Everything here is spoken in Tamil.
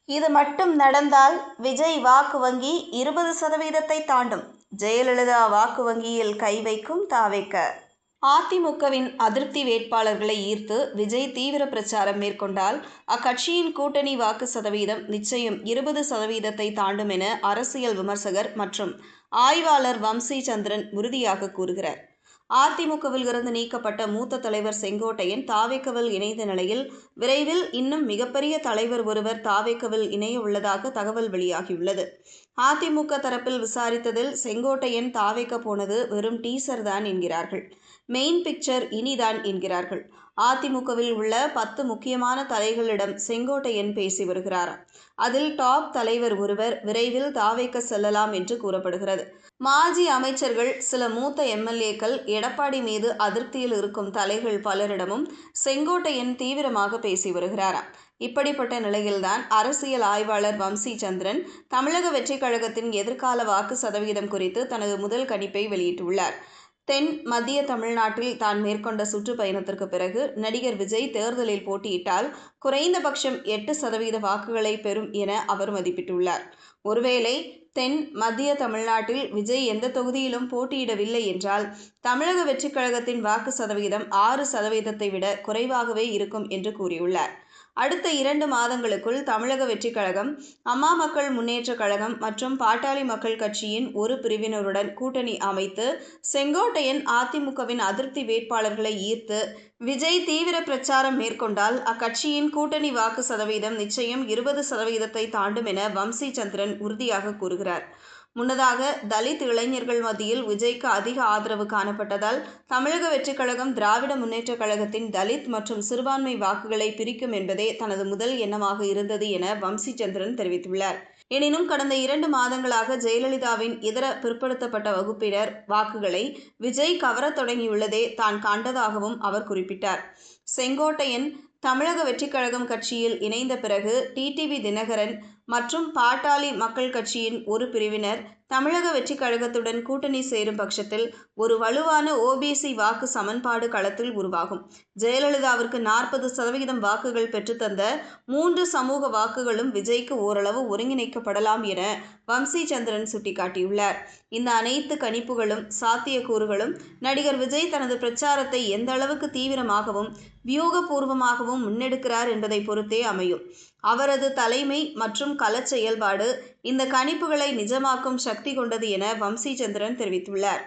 இது மட்டும் நடந்தால் விஜய் வாக்கு வங்கி 20% தாண்டும். ஜெயலலிதா வாக்கு வங்கியில் கை வைக்கும் தாவேக. அதிமுகவின் அதிருப்தி வேட்பாளர்களை ஈர்த்து விஜய் தீவிர பிரச்சாரம் மேற்கொண்டால் அக்கட்சியின் கூட்டணி வாக்கு சதவீதம் நிச்சயம் 20% தாண்டும் என அரசியல் விமர்சகர் மற்றும் ஆய்வாளர் வம்சி சந்திரன் உறுதியாக கூறுகிறார். அதிமுகவில் இருந்து நீக்கப்பட்ட மூத்த தலைவர் செங்கோட்டையன் தாவேகவில் இணைந்த நிலையில் விரைவில் இன்னும் மிகப்பெரிய தலைவர் ஒருவர் தாவேகவில் இணைய உள்ளதாக தகவல் வெளியாகியுள்ளது. அதிமுக தரப்பில் விசாரித்ததில் செங்கோட்டையன் தாவேக போனது வெறும் டீசர் தான் என்கிறார்கள். மெயின் பிக்சர் இனிதான் என்கிறார்கள். அதிமுகவில் உள்ள 10 முக்கியமான தலைகளிடம் செங்கோட்டையன் பேசி வருகிறாராம். அதில் டாப் தலைவர் ஒருவர் விரைவில் தாவேக செல்லலாம் என்று கூறப்படுகிறது. மாஜி அமைச்சர்கள், சில மூத்த எம்எல்ஏக்கள், எடப்பாடி மீது அதிருப்தியில் இருக்கும் தலைகள் பலரிடமும் செங்கோட்டையன் தீவிரமாக பேசி வருகிறாராம். இப்படிப்பட்ட நிலையில்தான் அரசியல் ஆய்வாளர் வம்சி சந்திரன் தமிழக வெற்றிக் கழகத்தின் எதிர்கால வாக்கு சதவீதம் குறித்து தனது முதல் கணிப்பை வெளியிட்டுள்ளார். தென் மத்திய தமிழ்நாட்டில் தான் மேற்கொண்ட சுற்றுப்பயணத்திற்கு பிறகு நடிகர் விஜய் தேர்தலில் போட்டியிட்டால் குறைந்தபட்சம் 8% வாக்குகளை பெறும் என அவர் மதிப்பிட்டுள்ளார். ஒருவேளை தென் மத்திய தமிழ்நாட்டில் விஜய் எந்த தொகுதியிலும் போட்டியிடவில்லை என்றால் தமிழக வெற்றிக் கழகத்தின் வாக்கு சதவீதம் 6%-ஐ விட குறைவாகவே இருக்கும் என்று கூறியுள்ளார். அடுத்த 2 மாதங்களுக்குள் தமிழக வெற்றிக் கழகம், அம்மா மக்கள் முன்னேற்றக் கழகம் மற்றும் பாட்டாளி மக்கள் கட்சியின் ஒரு பிரிவினருடன் கூட்டணி அமைத்து செங்கோட்டையன் அதிமுகவின் அதிருப்தி வேட்பாளர்களை ஈர்த்து விஜய் தீவிர பிரச்சாரம் மேற்கொண்டால் அக்கட்சியின் கூட்டணி வாக்கு சதவீதம் நிச்சயம் 20%-ஐ தாண்டும் என வம்சி சந்திரன் உறுதியாக கூறுகிறார். முன்னதாக தலித் இளைஞர்கள் மத்தியில் விஜய்க்கு அதிக ஆதரவு காணப்பட்டதால் தமிழக வெற்றிக் கழகம் திராவிட முன்னேற்றக் கழகத்தின் தலித் மற்றும் சிறுபான்மை வாக்குகளை பிரிக்கும் என்பதே தனது முதல் எண்ணமாக இருந்தது என வம்சி சந்திரன் தெரிவித்துள்ளார். எனினும் கடந்த 2 மாதங்களாக ஜெயலலிதாவின் இதர பிற்படுத்தப்பட்ட வகுப்பினர் வாக்குகளை விஜய் கவரத் தொடங்கியுள்ளதே தான் கண்டதாகவும் அவர் குறிப்பிட்டார். செங்கோட்டையன் தமிழக வெற்றிக் கழகம் கட்சியில் இணைந்த பிறகு டிடிவி தினகரன் மற்றும் பாட்டாளி மக்கள் கட்சியின் ஒரு பிரிவினர் தமிழக வெற்றிக் கழகத்துடன் கூட்டணி சேரும் பட்சத்தில் ஒரு வலுவான ஓபிசி வாக்கு சமன்பாடு களத்தில் உருவாகும். ஜெயலலிதாவிற்கு 40% வாக்குகள் பெற்றுத்தந்த 3 சமூக வாக்குகளும் விஜய்க்கு ஓரளவு ஒருங்கிணைக்கப்படலாம் என வம்சி சந்திரன் சுட்டிக்காட்டியுள்ளார். இந்த அனைத்து கணிப்புகளும் சாத்தியக்கூறுகளும் நடிகர் விஜய் தனது பிரச்சாரத்தை எந்த அளவுக்கு தீவிரமாகவும் வியூகபூர்வமாகவும் முன்னெடுக்கிறார் என்பதை பொறுத்தே அமையும். அவரது தலைமை மற்றும் களச் செயல்பாடு இந்த கணிப்புகளை நிஜமாக்கும் சக்தி கொண்டது என வம்சி சந்திரன் தெரிவித்துள்ளார்.